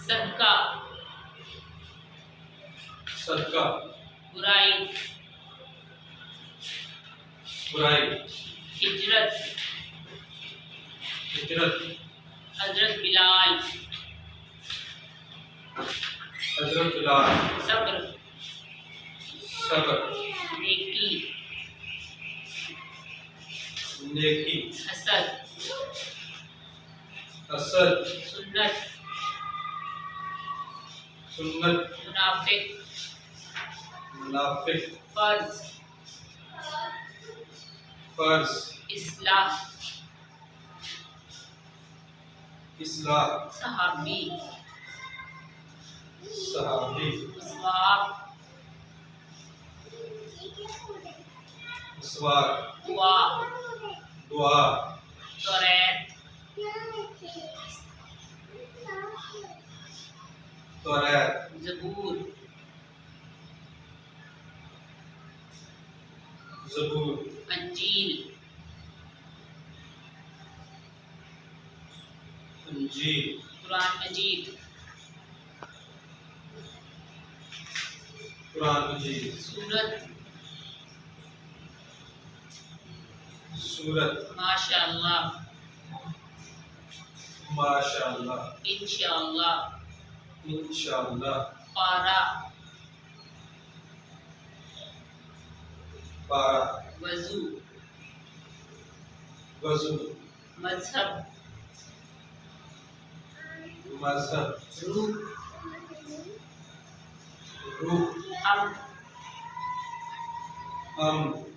सदका सदका बुराई बुराई हिजरत हिजरत हजरत बिलाल हजरत बिलाल सब्र सब्र नेकी नेकी असद असद सुन्नत सुन्नत मुनाफिक मुनाफिक फर्ज फर्ज इस्लाह इस्लाह सहाबी सहाबी सवाब सवार दुआ दुआ तौरात तौरात ज़बूर ज़बूर अंजील इंजील कुरान मजीद कुरान मजीद सूरत सूरत माशाअल्लाह माशाअल्लाह इंशाअल्लाह इंशाअल्लाह पारा पारा वजू वज़ू मजहब मज़हब रूह रूह अम अम्न